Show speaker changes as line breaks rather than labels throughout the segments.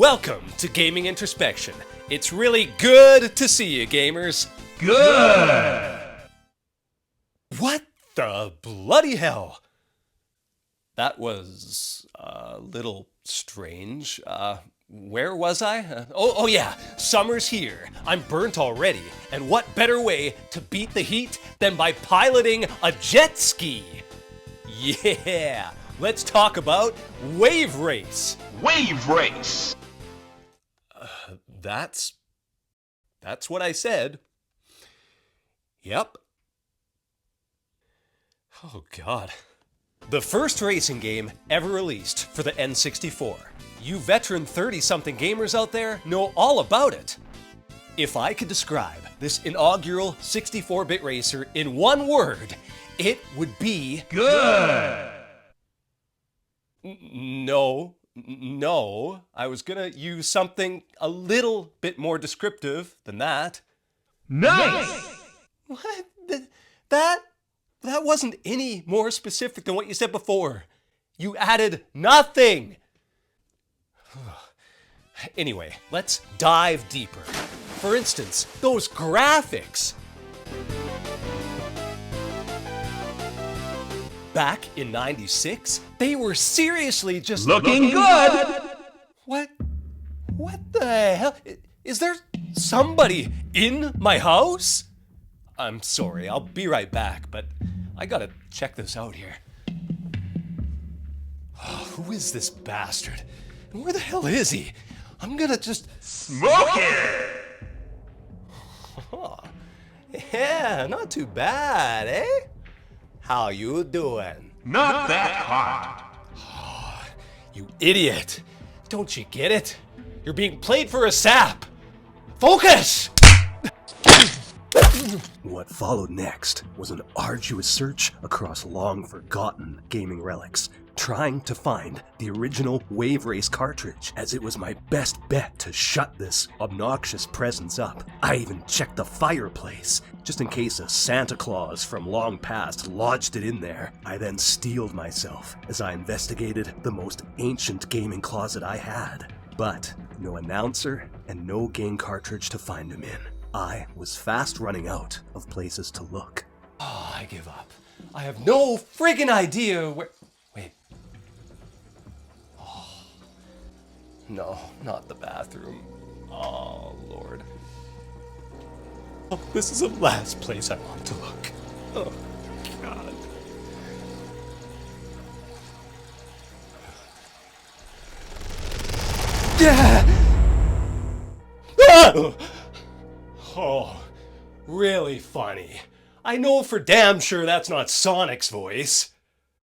Welcome to Gaming Introspection. It's really good to see you, gamers.
Good!
What the bloody hell? That was a little strange. Where was I? Oh yeah, summer's here. I'm burnt already. And what better way to beat the heat than by piloting a jet ski? Yeah, let's talk about Wave Race.
Wave Race!
That's what I said. Yep. Oh God. The first racing game ever released for the N64. You veteran 30-something gamers out there know all about it. If I could describe this inaugural 64-bit racer in one word, it would be...
Good!
No, I was gonna use something a little bit more descriptive than that.
Nice!
What? That wasn't any more specific than what you said before. You added nothing! Anyway, let's dive deeper. For instance, those graphics. Back in '96, they were seriously just
Looking good!
What the hell? Is there somebody in my house? I'm sorry, I'll be right back, but I gotta check this out here. Who is this bastard? And where the hell is he? I'm gonna just...
Smoke it!
Oh, yeah, not too bad, eh? How you doing?
Not that hot.
You idiot! Don't you get it? You're being played for a sap! Focus! What followed next was an arduous search across long-forgotten gaming relics, trying to find the original Wave Race cartridge, as it was my best bet to shut this obnoxious presence up. I even checked the fireplace, just in case a Santa Claus from long past lodged it in there. I then steeled myself as I investigated the most ancient gaming closet I had. But no announcer and no game cartridge to find him in. I was fast running out of places to look. Oh, I give up. I have no friggin' idea where... Wait. Oh. No, not the bathroom. Oh, Lord. Oh, this is the last place I want to look. Oh, God. Ah! Oh, really funny. I know for damn sure that's not Sonic's voice.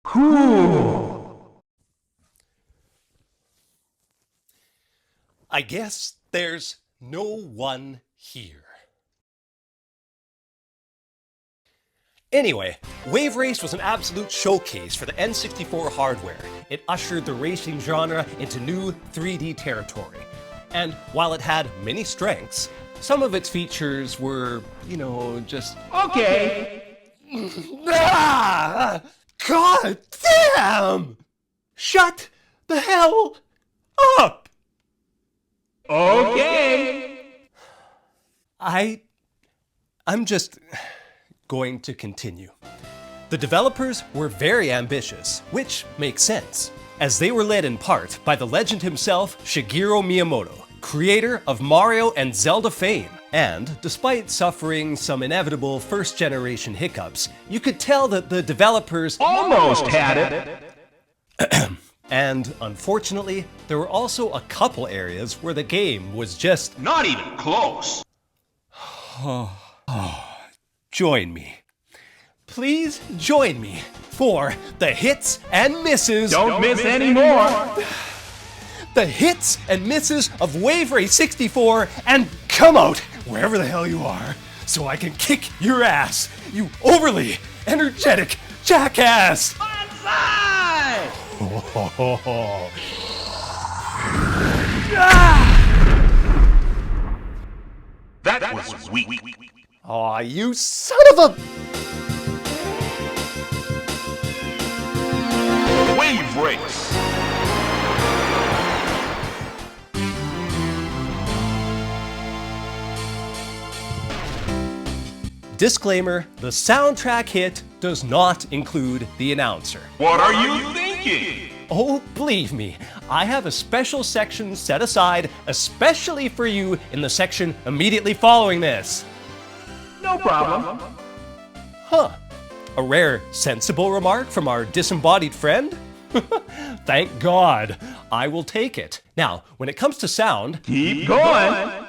Cool!
I guess there's no one here. Anyway, Wave Race was an absolute showcase for the N64 hardware. It ushered the racing genre into new 3D territory. And while it had many strengths, some of its features were, just...
Okay!
Ah! God damn! Shut the hell up!
Okay!
I'm just going to continue. The developers were very ambitious, which makes sense, as they were led in part by the legend himself, Shigeru Miyamoto, creator of Mario and Zelda fame. And despite suffering some inevitable first-generation hiccups, you could tell that the developers
Almost had it!
And unfortunately, there were also a couple areas where the game was just...
Not even close!
Join me. Please join me for the hits and misses...
Don't miss any more!
The hits and misses of Wave Race 64, and come out wherever the hell you are so I can kick your ass, you overly energetic jackass!
Banzai! That was weak.
Aw, you son of a...
Wave Race!
Disclaimer, the soundtrack hit does not include the announcer.
What are you thinking?
Oh, believe me, I have a special section set aside especially for you in the section immediately following this.
No problem.
Huh. A rare, sensible remark from our disembodied friend? Thank God. I will take it. Now, when it comes to sound,
Keep going.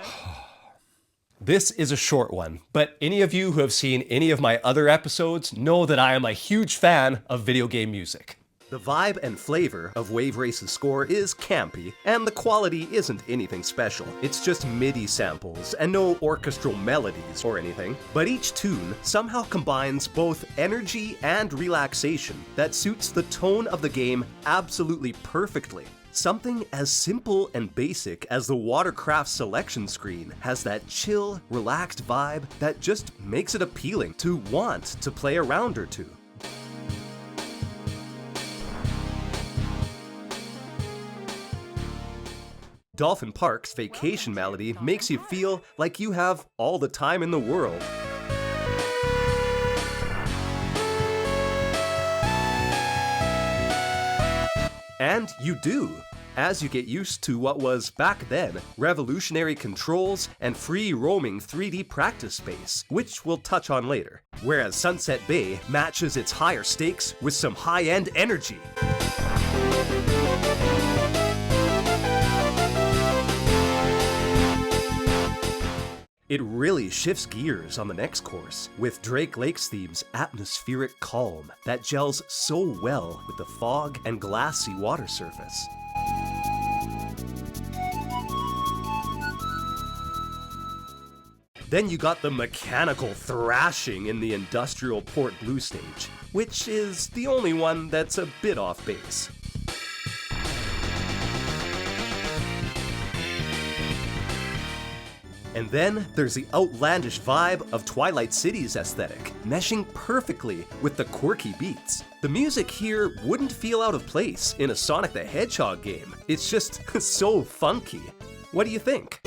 this is a short one, but any of you who have seen any of my other episodes know that I am a huge fan of video game music. The vibe and flavor of Wave Race's score is campy, and the quality isn't anything special. It's just MIDI samples and no orchestral melodies or anything. But each tune somehow combines both energy and relaxation that suits the tone of the game absolutely perfectly. Something as simple and basic as the watercraft selection screen has that chill, relaxed vibe that just makes it appealing to want to play a round or two. Dolphin Park's vacation melody makes you feel like you have all the time in the world. And you do, as you get used to what was, back then, revolutionary controls and free roaming 3D practice space, which we'll touch on later. Whereas Sunset Bay matches its higher stakes with some high-end energy. It really shifts gears on the next course, with Drake Lake's theme's atmospheric calm that gels so well with the fog and glassy water surface. Then you got the mechanical thrashing in the industrial Port Blue stage, which is the only one that's a bit off base. And then there's the outlandish vibe of Twilight City's aesthetic, meshing perfectly with the quirky beats. The music here wouldn't feel out of place in a Sonic the Hedgehog game. It's just so funky. What do you think?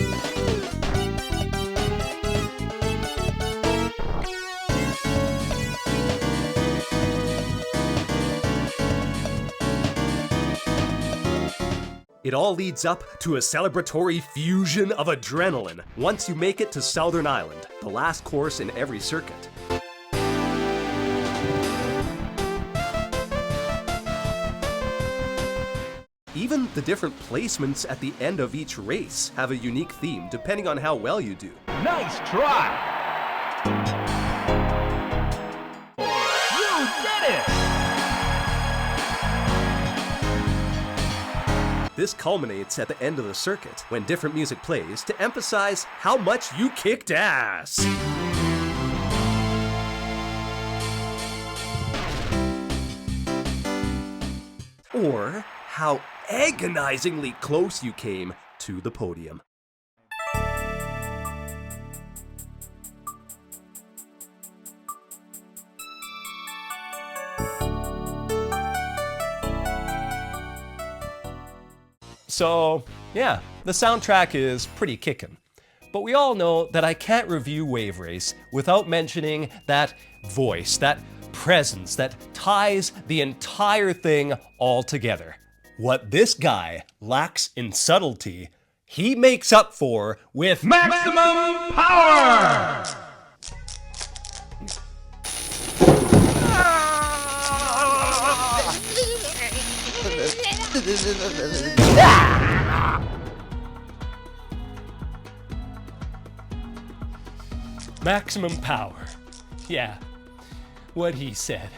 It all leads up to a celebratory fusion of adrenaline once you make it to Southern Island, the last course in every circuit. Even the different placements at the end of each race have a unique theme depending on how well you do.
Nice try. You did it.
This culminates at the end of the circuit, when different music plays to emphasize how much you kicked ass. Or how agonizingly close you came to the podium. So, yeah, the soundtrack is pretty kickin'. But we all know that I can't review Wave Race without mentioning that voice, that presence that ties the entire thing all together. What this guy lacks in subtlety, he makes up for with
Maximum power.
maximum power. Yeah, what he said.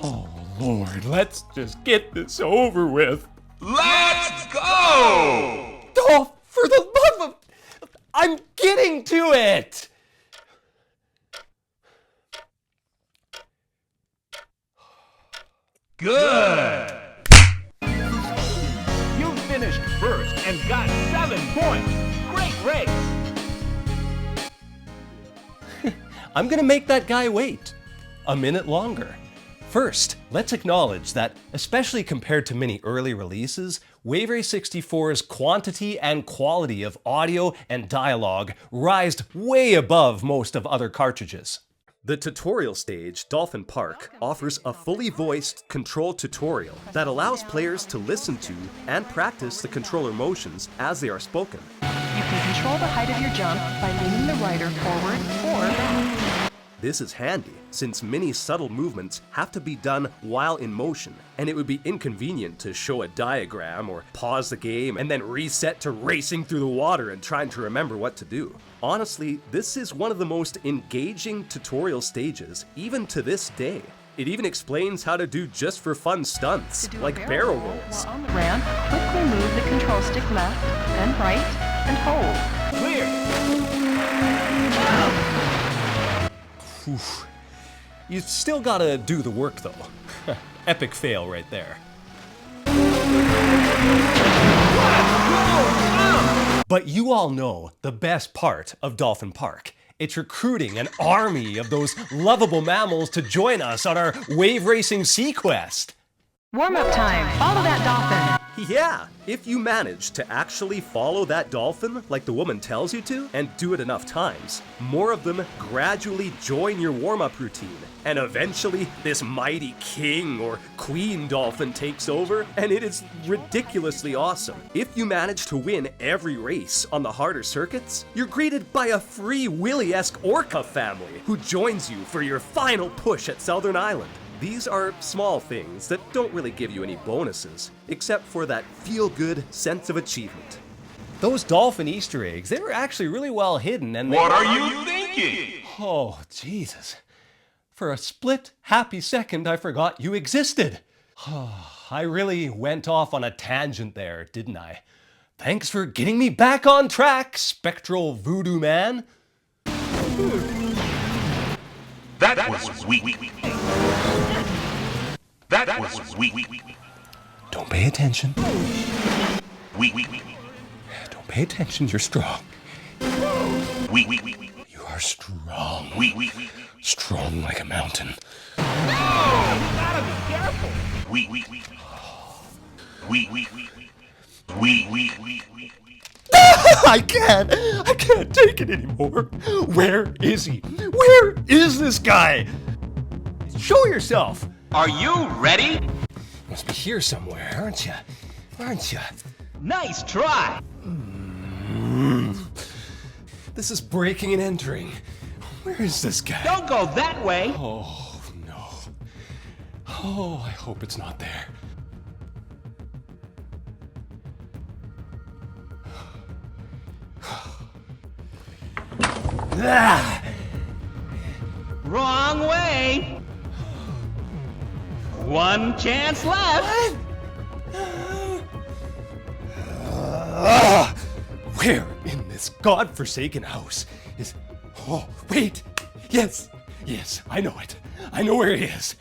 Oh Lord, let's just get this over with.
Let's go!
Oh, for the love of... I'm getting to it!
Good! You finished first and got 7 points. Great race!
I'm gonna make that guy wait a minute longer. First, let's acknowledge that, especially compared to many early releases, Wave Race 64's quantity and quality of audio and dialogue rised way above most of other cartridges. The tutorial stage, Dolphin Park, offers a fully voiced control tutorial that allows players to listen to and practice the controller motions as they are spoken.
You can control the height of your jump by leaning the rider forward or back.
This is handy, since many subtle movements have to be done while in motion, and it would be inconvenient to show a diagram or pause the game and then reset to racing through the water and trying to remember what to do. Honestly, this is one of the most engaging tutorial stages, even to this day. It even explains how to do just for fun stunts, like barrel rolls.
While on the ramp, quickly move the control stick left, then right, and hold.
Clear.
Oof. You still gotta do the work though. Epic fail right there. But you all know the best part of Dolphin Park. It's recruiting an army of those lovable mammals to join us on our wave racing sea quest.
Warm-up time. Follow that dolphin.
Yeah, if you manage to actually follow that dolphin like the woman tells you to, and do it enough times, more of them gradually join your warm-up routine, and eventually this mighty king or queen dolphin takes over, and it is ridiculously awesome. If you manage to win every race on the harder circuits, you're greeted by a Free Willy-esque orca family who joins you for your final push at Southern Island. These are small things that don't really give you any bonuses, except for that feel-good sense of achievement. Those dolphin Easter eggs, they were actually really well hidden and
What are you thinking?
Oh, Jesus. For a split, happy second, I forgot you existed. I really went off on a tangent there, didn't I? Thanks for getting me back on track, Spectral Voodoo Man.
That was weak. That was weak.
Don't pay attention.
Weak.
Don't pay attention, you're strong.
Weak.
You are strong.
Weak.
Strong like a mountain.
Gotta be careful.
Weak.
I can't take it anymore. Where is he? Where is this guy? Show yourself.
Are you ready?
Must be here somewhere, aren't you? Aren't you?
Nice try.
This is breaking and entering. Where is this guy?
Don't go that way.
Oh, no. Oh, I hope it's not there. Ah!
Wrong way. One chance left.
Where in this godforsaken house is... Oh, wait! Yes! Yes, I know it. I know where he is.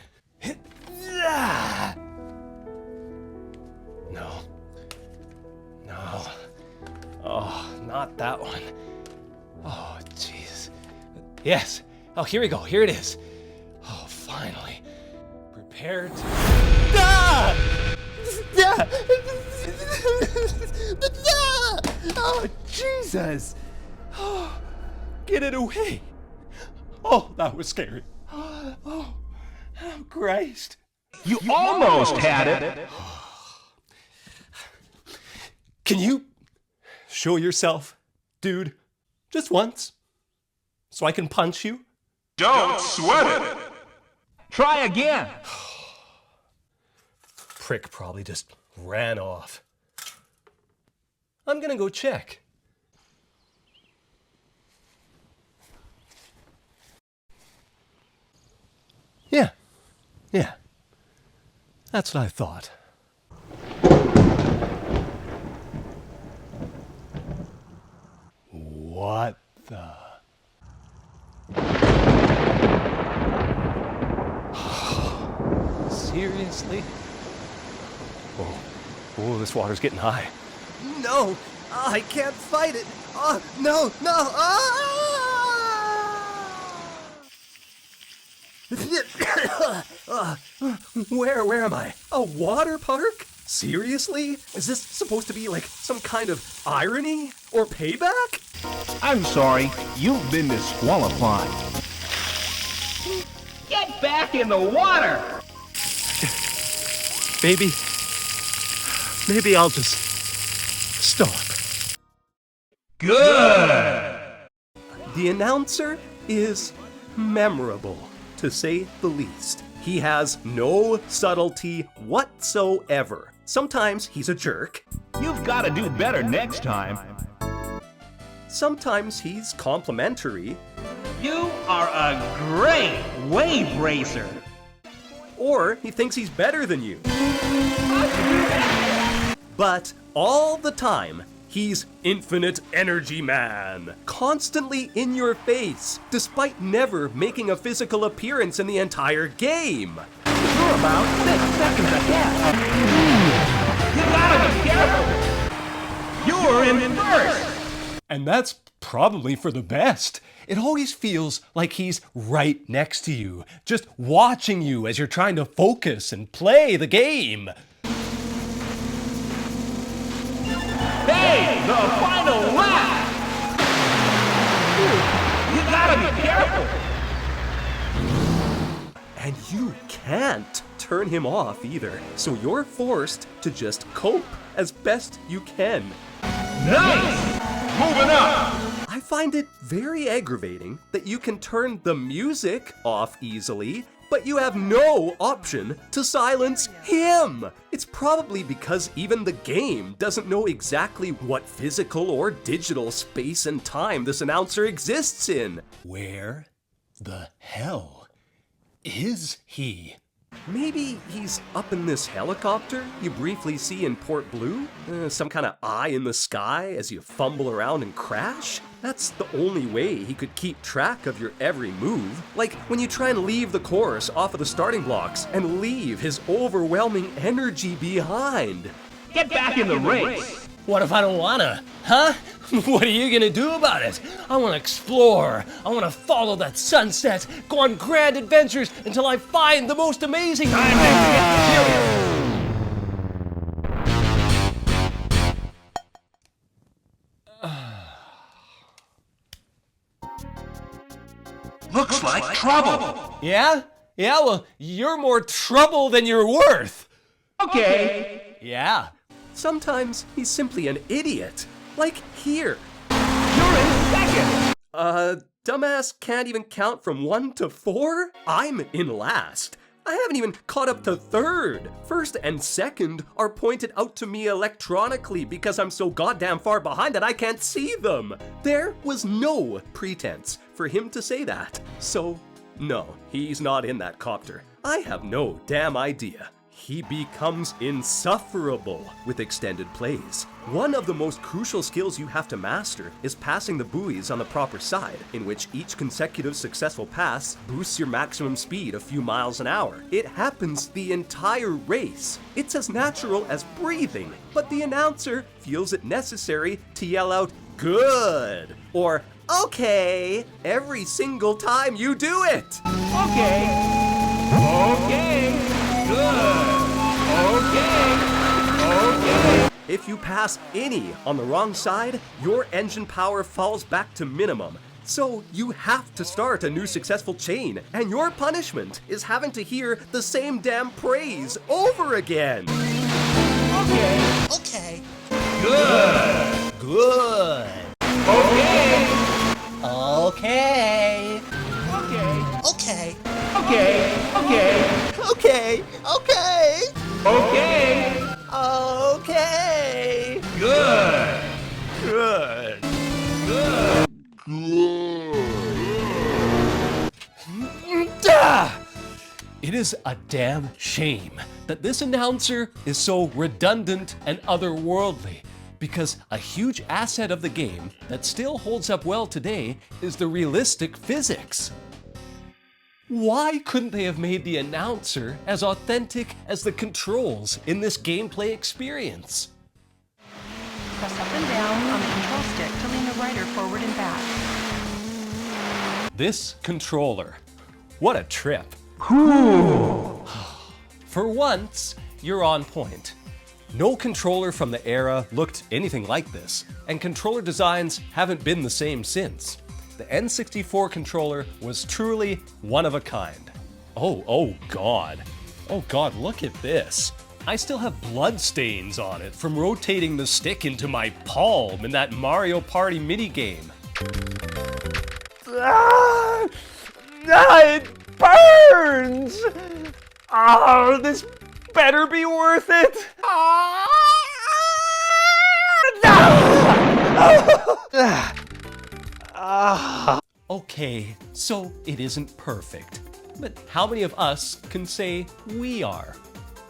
No. No. Oh, not that one. Oh, jeez. Yes. Oh, here we go. Here it is. Oh, finally. Prepare to... Ah! Yeah! Oh, Jesus! Oh, get it away! Oh, that was scary. Oh, Christ.
You almost had it.
Can you show yourself, dude? Just once? So I can punch you?
Don't sweat it.
Try again.
Prick probably just ran off. I'm gonna go check. Yeah. That's what I thought. What the... Seriously? Oh, this water's getting high. No, I can't fight it. Oh, no. Where am I? A water park? Seriously? Is this supposed to be like some kind of irony or payback?
I'm sorry, you've been disqualified. Get back in the water!
Maybe I'll just stop.
Good!
The announcer is memorable, to say the least. He has no subtlety whatsoever. Sometimes he's a jerk.
You've got to do better next time.
Sometimes he's complimentary.
You are a great wave racer.
Or he thinks he's better than you. But all the time, he's Infinite Energy Man, constantly in your face, despite never making a physical appearance in the entire game.
You're about 6 seconds ahead. You gotta be careful. You're in first.
And that's probably for the best. It always feels like he's right next to you, just watching you as you're trying to focus and play the game.
Hey, the final lap! You gotta be careful!
And you can't turn him off either, so you're forced to just cope as best you can.
Nice!
Moving up!
I find it very aggravating that you can turn the music off easily, but you have no option to silence him. It's probably because even the game doesn't know exactly what physical or digital space and time this announcer exists in. Where the hell is he? Maybe he's up in this helicopter you briefly see in Port Blue? Some kind of eye in the sky as you fumble around and crash? That's the only way he could keep track of your every move. Like when you try and leave the course off of the starting blocks and leave his overwhelming energy behind.
Get back in the race!
What if I don't wanna? Huh? What are you gonna do about it? I wanna explore. I wanna follow that sunset, go on grand adventures until I find the most amazing.
Time to get serious!
Looks like trouble!
Yeah? Yeah, well, you're more trouble than you're worth.
Okay.
Yeah.
Sometimes he's simply an idiot. Like here.
You're in second!
Dumbass can't even count from 1 to 4? I'm in last. I haven't even caught up to third. First and second are pointed out to me electronically because I'm so goddamn far behind that I can't see them. There was no pretense for him to say that. So, no, he's not in that copter. I have no damn idea. He becomes insufferable with extended plays. One of the most crucial skills you have to master is passing the buoys on the proper side, in which each consecutive successful pass boosts your maximum speed a few miles an hour. It happens the entire race. It's as natural as breathing, but the announcer feels it necessary to yell out, "Good!" or "Okay!" every single time you do it.
Okay. Okay. Good. Okay. Okay.
If you pass any on the wrong side, your engine power falls back to minimum. So you have to start a new successful chain, and your punishment is having to hear the same damn praise over again.
Okay.
Okay.
Good.
Good.
Okay.
Okay.
Okay.
Okay.
Okay. Okay.
Okay. Okay.
Okay.
Okay.
Good.
Good.
Good.
It is a damn shame that this announcer is so redundant and otherworldly, because a huge asset of the game that still holds up well today is the realistic physics. Why couldn't they have made the announcer as authentic as the controls in this gameplay experience?
Press up and down on the control stick to lean the rider forward and back.
This controller. What a trip.
Cool.
For once, you're on point. No controller from the era looked anything like this, and controller designs haven't been the same since. The N64 controller was truly one of a kind. Oh God. Oh God, look at this. I still have blood stains on it from rotating the stick into my palm in that Mario Party minigame.
It burns! Oh, this better be worth it!
Okay, so it isn't perfect. But how many of us can say we are?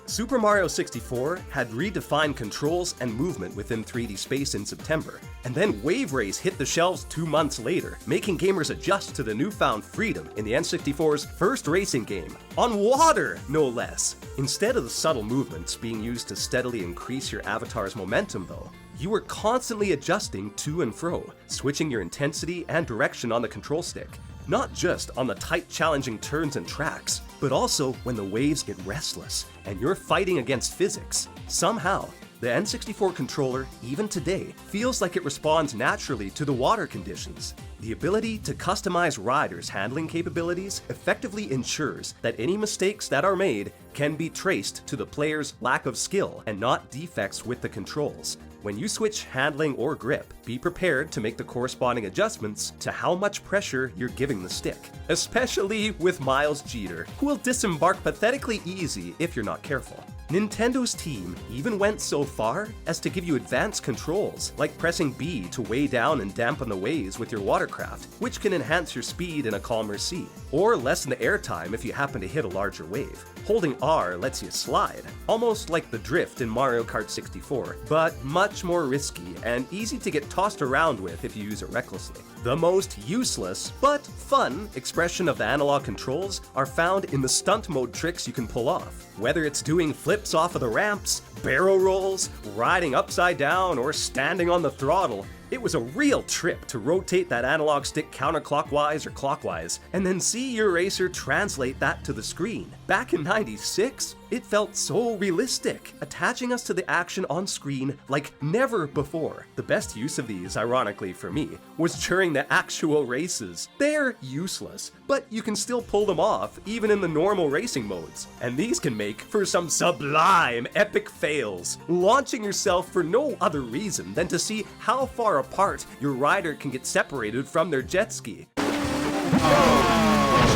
Super Mario 64 had redefined controls and movement within 3D space in September, and then Wave Race hit the shelves 2 months later, making gamers adjust to the newfound freedom in the N64's first racing game, on water, no less. Instead of the subtle movements being used to steadily increase your avatar's momentum though, you were constantly adjusting to and fro, switching your intensity and direction on the control stick. Not just on the tight, challenging turns and tracks, but also when the waves get restless and you're fighting against physics. Somehow, the N64 controller, even today, feels like it responds naturally to the water conditions. The ability to customize riders' handling capabilities effectively ensures that any mistakes that are made can be traced to the player's lack of skill and not defects with the controls. When you switch handling or grip, be prepared to make the corresponding adjustments to how much pressure you're giving the stick. Especially with Miles Jeter, who will disembark pathetically easy if you're not careful. Nintendo's team even went so far as to give you advanced controls, like pressing B to weigh down and dampen the waves with your watercraft, which can enhance your speed in a calmer sea, or lessen the airtime if you happen to hit a larger wave. Holding R lets you slide, almost like the drift in Mario Kart 64, but much more risky and easy to get tossed around with if you use it recklessly. The most useless, but fun, expression of the analog controls are found in the stunt mode tricks you can pull off. Whether it's doing flips off of the ramps, barrel rolls, riding upside down, or standing on the throttle, it was a real trip to rotate that analog stick counterclockwise or clockwise, and then see your racer translate that to the screen. Back in '96, it felt so realistic, attaching us to the action on screen like never before. The best use of these, ironically for me, was during the actual races. They're useless, but you can still pull them off even in the normal racing modes. And these can make for some sublime epic fails, launching yourself for no other reason than to see how far apart your rider can get separated from their jet ski.
Looks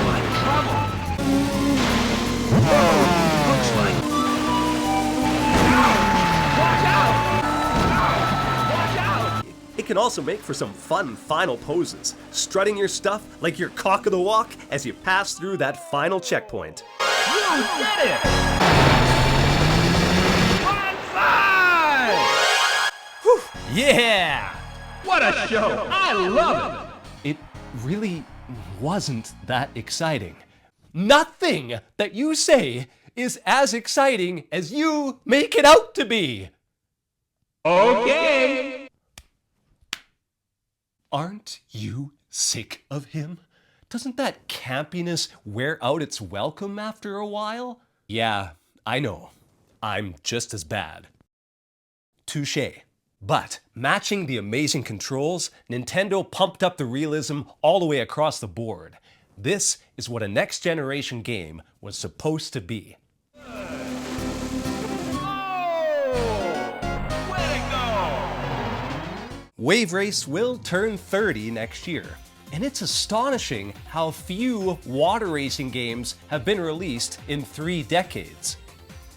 like trouble. Looks like...
Watch out! Watch out!
It can also make for some fun final poses, strutting your stuff like you're cock of the walk as you pass through that final checkpoint.
You did it! Bonsai!
Yeah!
What a show! I love it!
It really wasn't that exciting. Nothing that you say is as exciting as you make it out to be.
Okay!
Aren't you sick of him? Doesn't that campiness wear out its welcome after a while? Yeah, I know. I'm just as bad. Touché. But matching the amazing controls, Nintendo pumped up the realism all the way across the board. This is what a next generation game was supposed to be. Wave Race will turn 30 next year, and it's astonishing how few water racing games have been released in 3 decades.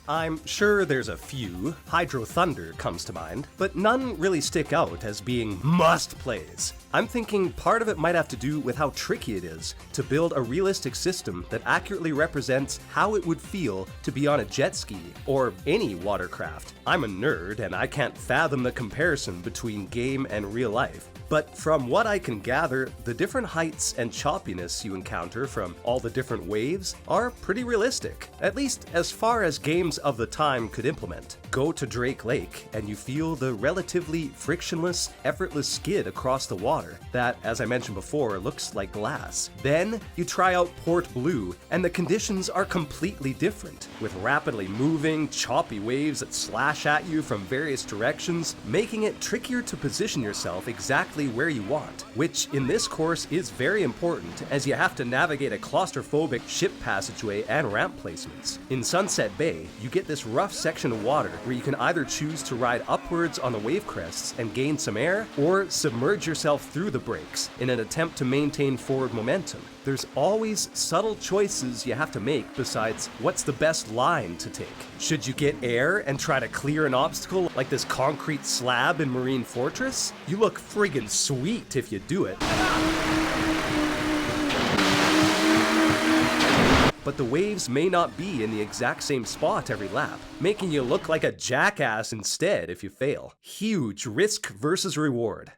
I'm sure there's a few, Hydro Thunder comes to mind, but none really stick out as being must-plays. I'm thinking part of it might have to do with how tricky it is to build a realistic system that accurately represents how it would feel to be on a jet ski or any watercraft. I'm a nerd and I can't fathom the comparison between game and real life. But from what I can gather, the different heights and choppiness you encounter from all the different waves are pretty realistic, at least as far as games of the time could implement. Go to Drake Lake and you feel the relatively frictionless, effortless skid across the water.
water that, as I mentioned before, looks like glass. Then you try out Port Blue, and the conditions are completely different, with rapidly moving, choppy waves that slash at you from various directions, making it trickier to position yourself exactly where you want, which in this course is very important as you have to navigate a claustrophobic ship passageway and ramp placements. In Sunset Bay, you get this rough section of water where you can either choose to ride upwards on the wave crests and gain some air, or submerge yourself through the breaks in an attempt to maintain forward momentum. There's always subtle choices you have to make besides what's the best line to take. Should you get air and try to clear an obstacle like this concrete slab in Marine Fortress? You look friggin' sweet if you do it. But the waves may not be in the exact same spot every lap, making you look like a jackass instead if you fail. Huge risk versus reward.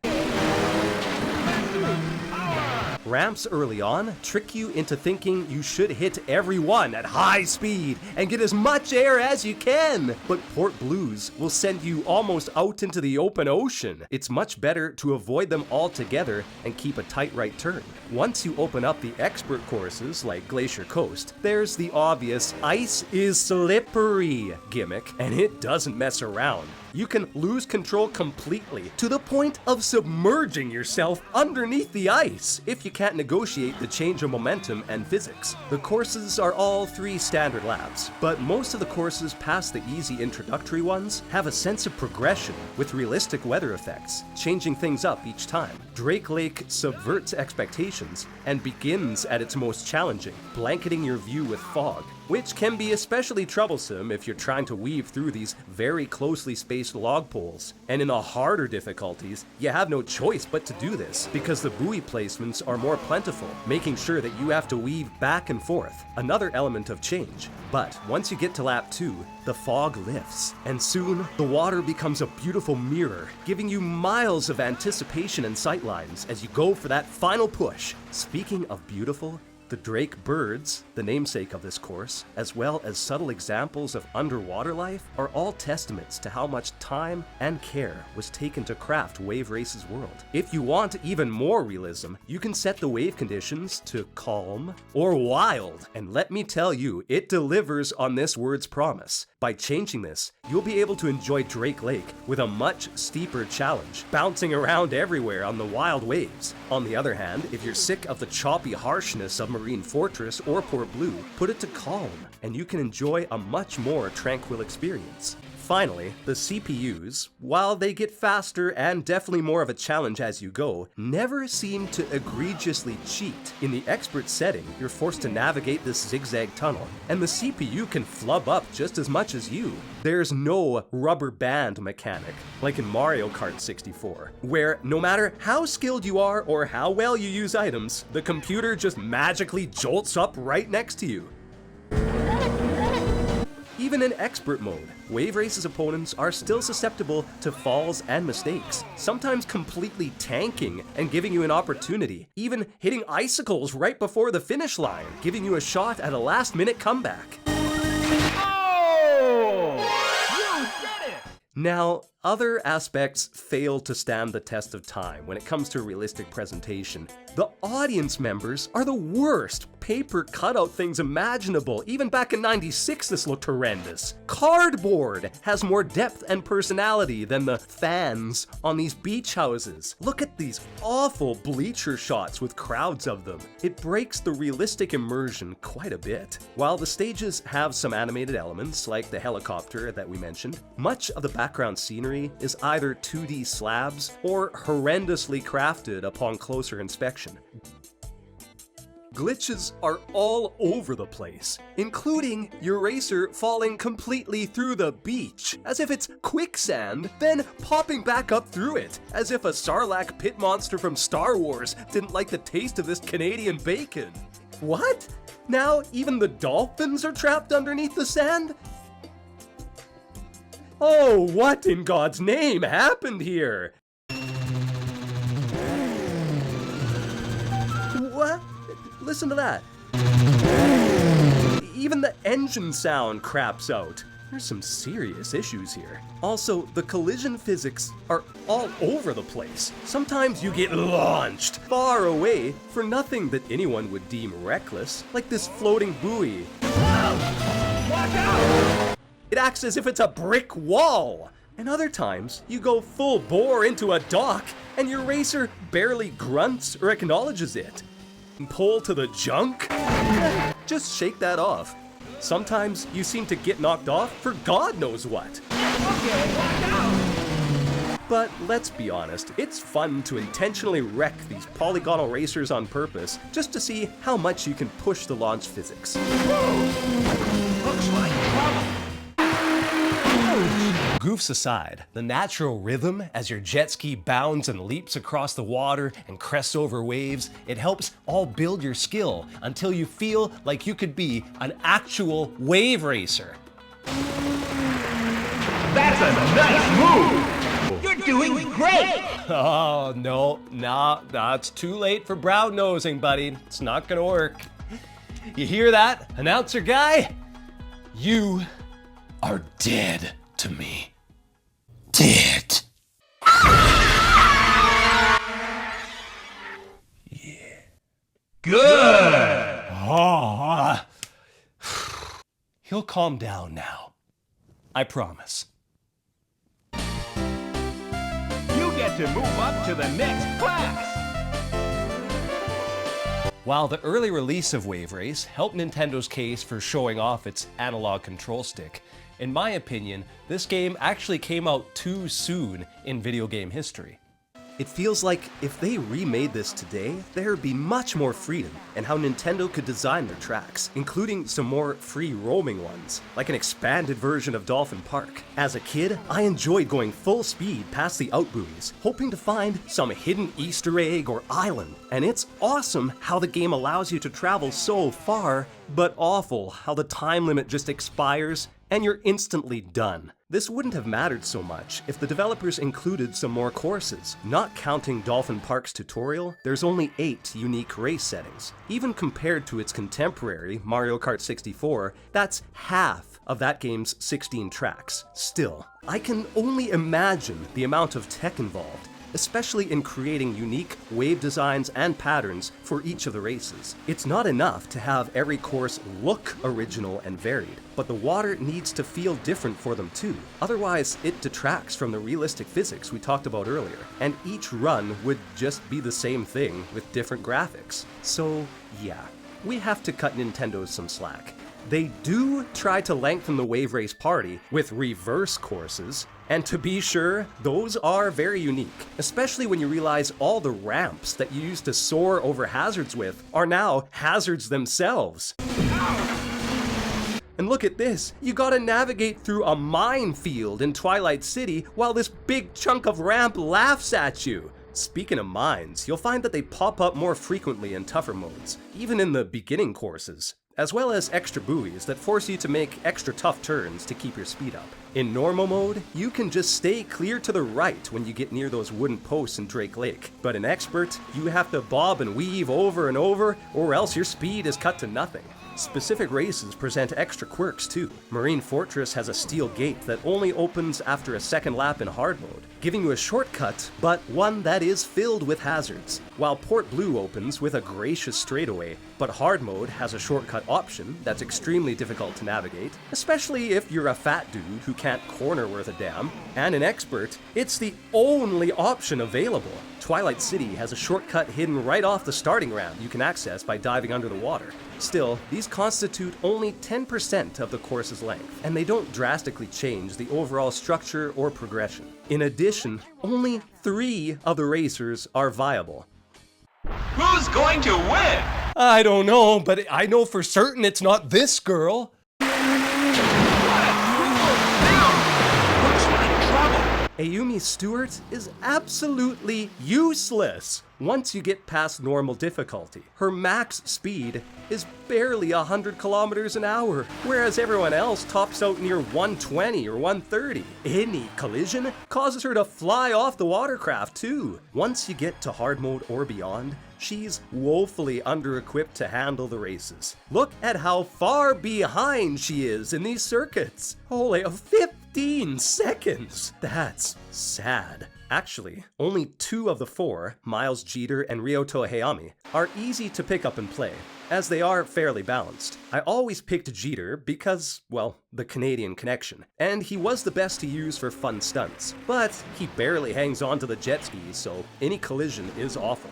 Ramps early on trick you into thinking you should hit every one at high speed and get as much air as you can. But Port Blues will send you almost out into the open ocean. It's much better to avoid them altogether and keep a tight right turn. Once you open up the expert courses like Glacier Coast, there's the obvious ice is slippery gimmick, and it doesn't mess around. You can lose control completely to the point of submerging yourself underneath the ice if you can't negotiate the change of momentum and physics. The courses are all 3 standard laps, but most of the courses past the easy introductory ones have a sense of progression with realistic weather effects, changing things up each time. Drake Lake subverts expectations and begins at its most challenging, blanketing your view with fog, which can be especially troublesome if you're trying to weave through these very closely spaced log poles. And in the harder difficulties, you have no choice but to do this, because the buoy placements are more plentiful, making sure that you have to weave back and forth, another element of change. But once you get to lap 2, the fog lifts, and soon the water becomes a beautiful mirror, giving you miles of anticipation and sightlines as you go for that final push. Speaking of beautiful, the Drake birds, the namesake of this course, as well as subtle examples of underwater life, are all testaments to how much time and care was taken to craft Wave Race's world. If you want even more realism, you can set the wave conditions to calm or wild, and let me tell you, it delivers on this word's promise. By changing this, you'll be able to enjoy Drake Lake with a much steeper challenge, bouncing around everywhere on the wild waves. On the other hand, if you're sick of the choppy harshness of Marine Fortress or Port Blue, put it to calm, and you can enjoy a much more tranquil experience. Finally, the CPUs, while they get faster and definitely more of a challenge as you go, never seem to egregiously cheat. In the expert setting, you're forced to navigate this zigzag tunnel, and the CPU can flub up just as much as you. There's no rubber band mechanic, like in Mario Kart 64, where no matter how skilled you are or how well you use items, the computer just magically jolts up right next to you. Even in expert mode, Wave Race's opponents are still susceptible to falls and mistakes, sometimes completely tanking and giving you an opportunity, even hitting icicles right before the finish line, giving you a shot at a last-minute comeback.
Oh! You did it!
Now, other aspects fail to stand the test of time when it comes to realistic presentation. The audience members are the worst paper cutout things imaginable. Even back in '96, this looked horrendous. Cardboard has more depth and personality than the fans on these beach houses. Look at these awful bleacher shots with crowds of them. It breaks the realistic immersion quite a bit. While the stages have some animated elements, like the helicopter that we mentioned, much of the background scenery is either 2D slabs or horrendously crafted upon closer inspection. Glitches are all over the place, including your racer falling completely through the beach, as if it's quicksand, then popping back up through it, as if a Sarlacc pit monster from Star Wars didn't like the taste of this Canadian bacon. What? Now even the dolphins are trapped underneath the sand? Oh, what in God's name happened here? What? Listen to that. Even the engine sound craps out. There's some serious issues here. Also, the collision physics are all over the place. Sometimes you get launched far away for nothing that anyone would deem reckless, like this floating buoy.
Watch out!
It acts as if it's a brick wall. And other times, you go full bore into a dock, and your racer barely grunts or acknowledges it. Pull to the junk? Just shake that off. Sometimes you seem to get knocked off for God knows what.
Okay, watch out!
But let's be honest, it's fun to intentionally wreck these polygonal racers on purpose just to see how much you can push the launch physics.
Looks like trouble.
Goofs aside, the natural rhythm as your jet ski bounds and leaps across the water and crests over waves, it helps all build your skill until you feel like you could be an actual wave racer.
That's a nice move! You're doing great!
Oh, no, it's too late for brown nosing, buddy. It's not gonna work. You hear that, announcer guy? You are dead to me. Dead.
Good!
He'll calm down now. I promise.
You get to move up to the next class!
While the early release of Wave Race helped Nintendo's case for showing off its analog control stick, in my opinion, this game actually came out too soon in video game history.
It feels like if they remade this today, there would be much more freedom in how Nintendo could design their tracks, including some more free roaming ones, like an expanded version of Dolphin Park. As a kid, I enjoyed going full speed past the outbuoys, hoping to find some hidden Easter egg or island. And it's awesome how the game allows you to travel so far, but awful how the time limit just expires and you're instantly done. This wouldn't have mattered so much if the developers included some more courses. Not counting Dolphin Park's tutorial, there's only 8 unique race settings. Even compared to its contemporary, Mario Kart 64, that's half of that game's 16 tracks. Still, I can only imagine the amount of tech involved, especially in creating unique wave designs and patterns for each of the races. It's not enough to have every course look original and varied, but the water needs to feel different for them too. Otherwise, it detracts from the realistic physics we talked about earlier, and each run would just be the same thing with different graphics. So yeah, we have to cut Nintendo some slack. They do try to lengthen the Wave Race party with reverse courses, and to be sure, those are very unique, especially when you realize all the ramps that you used to soar over hazards with are now hazards themselves. And look at this, you gotta navigate through a minefield in Twilight City while this big chunk of ramp laughs at you. Speaking of mines, you'll find that they pop up more frequently in tougher modes, even in the beginning courses, as well as extra buoys that force you to make extra tough turns to keep your speed up. In normal mode, you can just stay clear to the right when you get near those wooden posts in Drake Lake, but in Expert, you have to bob and weave over and over, or else your speed is cut to nothing. Specific races present extra quirks too. Marine Fortress has a steel gate that only opens after a second lap in hard mode, giving you a shortcut, but one that is filled with hazards. While Port Blue opens with a gracious straightaway, but hard mode has a shortcut option that's extremely difficult to navigate, especially if you're a fat dude who can't corner worth a damn. And in Expert, it's the only option available. Twilight City has a shortcut hidden right off the starting ramp you can access by diving under the water. Still, these constitute only 10% of the course's length, and they don't drastically change the overall structure or progression. In addition, only 3 of the racers are viable.
Who's going to win?
I don't know, but I know for certain it's not this girl.
Looks like trouble.
Ayumi Stewart is absolutely useless once you get past normal difficulty. Her max speed is barely 100 kilometers an hour, whereas everyone else tops out near 120 or 130. Any collision causes her to fly off the watercraft too. Once you get to hard mode or beyond, she's woefully under-equipped to handle the races. Look at how far behind she is in these circuits. Holy 15 seconds! That's sad. Actually, only 2 of the 4, Miles Jeter and Ryoto Hayami, are easy to pick up and play, as they are fairly balanced. I always picked Jeter because, well, the Canadian connection, and he was the best to use for fun stunts, but he barely hangs on to the jet skis, so any collision is awful.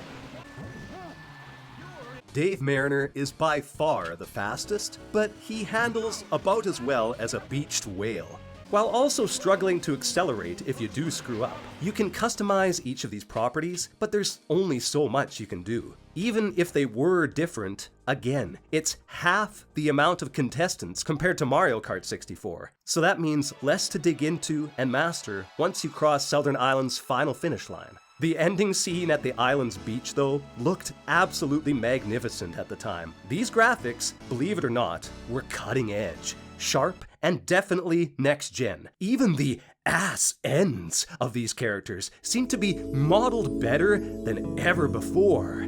Dave Mariner is by far the fastest, but he handles about as well as a beached whale, while also struggling to accelerate if you do screw up. You can customize each of these properties, but there's only so much you can do. Even if they were different, again, it's half the amount of contestants compared to Mario Kart 64. So that means less to dig into and master once you cross Southern Island's final finish line. The ending scene at the island's beach, though, looked absolutely magnificent at the time. These graphics, believe it or not, were cutting edge, sharp, and definitely next gen. Even the ass ends of these characters seem to be modeled better than ever before.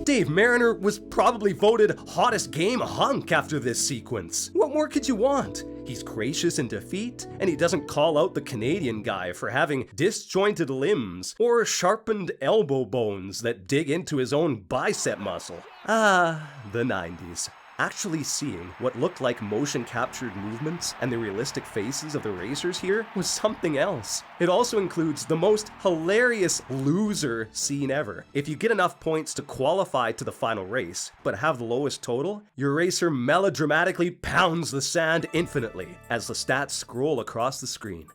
Dave Mariner was probably voted hottest game hunk after this sequence. What more could you want? He's gracious in defeat, and he doesn't call out the Canadian guy for having disjointed limbs or sharpened elbow bones that dig into his own bicep muscle. Ah, the 90s. Actually seeing what looked like motion-captured movements and the realistic faces of the racers here was something else. It also includes the most hilarious loser scene ever. If you get enough points to qualify to the final race, but have the lowest total, your racer melodramatically pounds the sand infinitely as the stats scroll across the screen.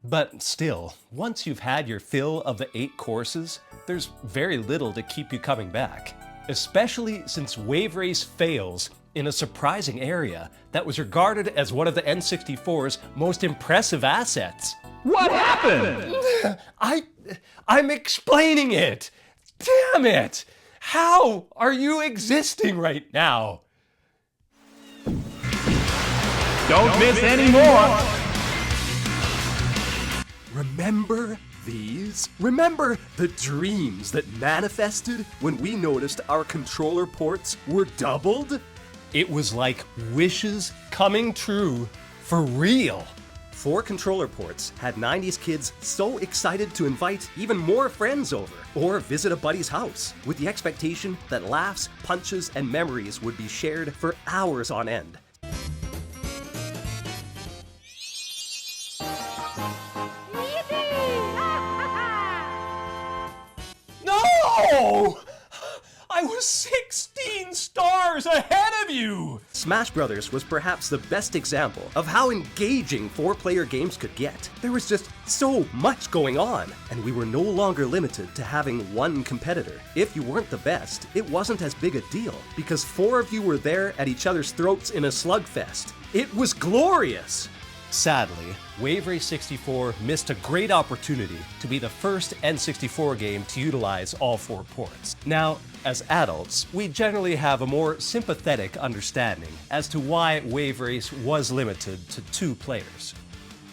But still, once you've had your fill of the 8 courses, there's very little to keep you coming back. Especially since Wave Race fails in a surprising area that was regarded as one of the N64's most impressive assets.
What happened?
I'm explaining it! Damn it! How are you existing right now?
Don't miss any more.
Remember these? Remember the dreams that manifested when we noticed our controller ports were doubled?
It was like wishes coming true for real.
4 controller ports had 90s kids so excited to invite even more friends over or visit a buddy's house with the expectation that laughs, punches, and memories would be shared for hours on end.
No! I was 16 stars ahead of you!
Smash Brothers was perhaps the best example of how engaging 4-player games could get. There was just so much going on, and we were no longer limited to having one competitor. If you weren't the best, it wasn't as big a deal, because 4 of you were there at each other's throats in a slugfest. It was glorious!
Sadly, Wave Race 64 missed a great opportunity to be the first N64 game to utilize all 4 ports. Now, as adults, we generally have a more sympathetic understanding as to why Wave Race was limited to 2 players.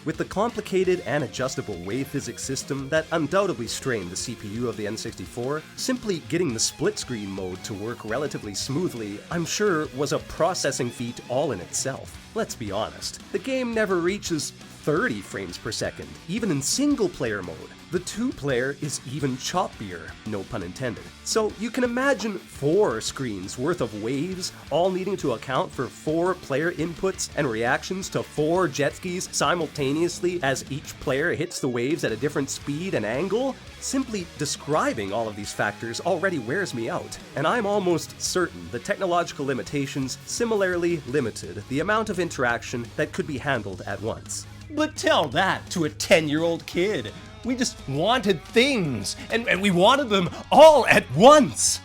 With the complicated and adjustable wave physics system that undoubtedly strained the CPU of the N64, simply getting the split-screen mode to work relatively smoothly, I'm sure, was a processing feat all in itself. Let's be honest, the game never reaches 30 frames per second, even in single-player mode. The 2-player is even choppier, no pun intended. So you can imagine 4 screens worth of waves, all needing to account for 4 player inputs and reactions to 4 jet skis simultaneously as each player hits the waves at a different speed and angle? Simply describing all of these factors already wears me out, and I'm almost certain the technological limitations similarly limited the amount of interaction that could be handled at once.
But tell that to a 10-year-old kid. We just wanted things, and we wanted them all at once.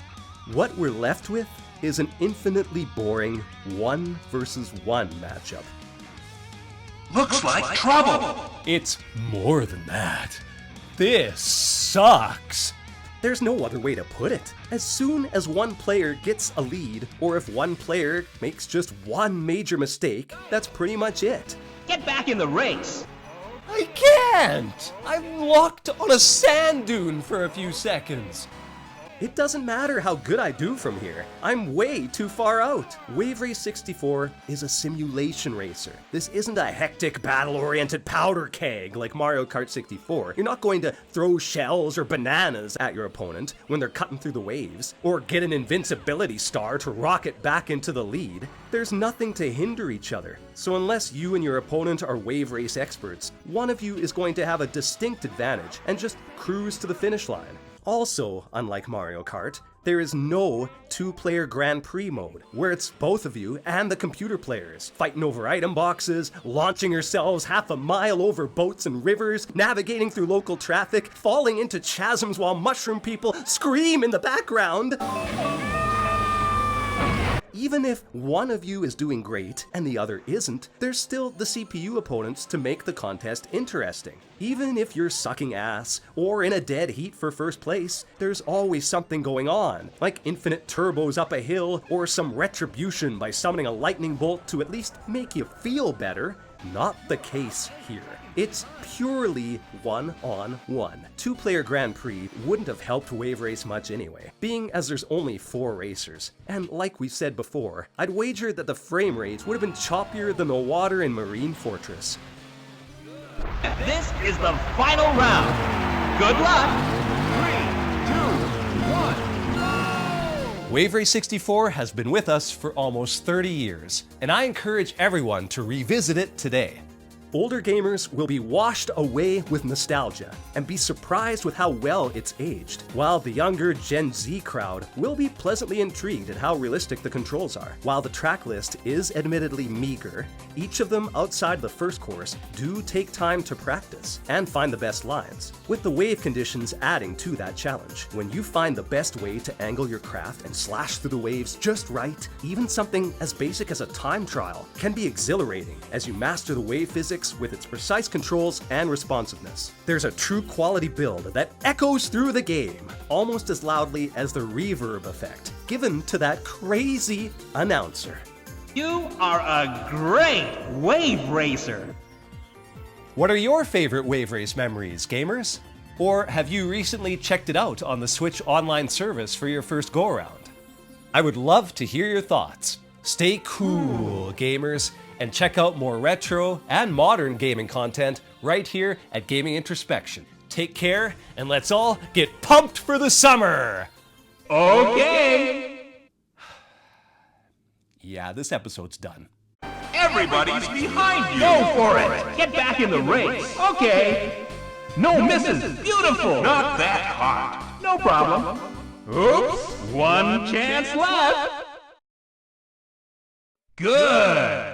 What we're left with is an infinitely boring 1 versus 1 matchup.
Looks like trouble.
It's more than that. This sucks.
There's no other way to put it. As soon as one player gets a lead, or if one player makes just one major mistake, that's pretty much it.
Get back in the race.
I can't! I'm locked on a sand dune for a few seconds.
It doesn't matter how good I do from here. I'm way too far out. Wave Race 64 is a simulation racer. This isn't a hectic, battle-oriented powder keg like Mario Kart 64. You're not going to throw shells or bananas at your opponent when they're cutting through the waves, or get an invincibility star to rocket back into the lead. There's nothing to hinder each other. So unless you and your opponent are wave race experts, one of you is going to have a distinct advantage and just cruise to the finish line. Also, unlike Mario Kart, there is no two-player Grand Prix mode, where it's both of you and the computer players, fighting over item boxes, launching yourselves half a mile over boats and rivers, navigating through local traffic, falling into chasms while mushroom people scream in the background. Even if one of you is doing great and the other isn't, there's still the CPU opponents to make the contest interesting. Even if you're sucking ass or in a dead heat for first place, there's always something going on, like infinite turbos up a hill or some retribution by summoning a lightning bolt to at least make you feel better. Not the case here. It's purely one-on-one. Two-player Grand Prix wouldn't have helped Wave Race much anyway, being as there's only 4 racers. And like we said before, I'd wager that the frame rates would have been choppier than the water in Marine Fortress.
This is the final round. Good luck. 3, 2, 1.
Wave Race 64 has been with us for almost 30 years, and I encourage everyone to revisit it today.
Older gamers will be washed away with nostalgia and be surprised with how well it's aged, while the younger Gen Z crowd will be pleasantly intrigued at how realistic the controls are. While the track list is admittedly meager, each of them outside the first course do take time to practice and find the best lines, with the wave conditions adding to that challenge. When you find the best way to angle your craft and slash through the waves just right, even something as basic as a time trial can be exhilarating as you master the wave physics with its precise controls and responsiveness. There's a true quality build that echoes through the game, almost as loudly as the reverb effect given to that crazy announcer.
You are a great wave racer.
What are your favorite Wave Race memories, gamers? Or have you recently checked it out on the Switch online service for your first go-around? I would love to hear your thoughts. Stay cool, gamers, and check out more retro and modern gaming content right here at Gaming Introspection. Take care, and let's all get pumped for the summer!
Okay.
Yeah, this episode's done.
Everybody's behind you.
Go for it. Get back in the race. Okay. No misses. Beautiful.
Not that hot.
No problem. Oops. One chance left. Good.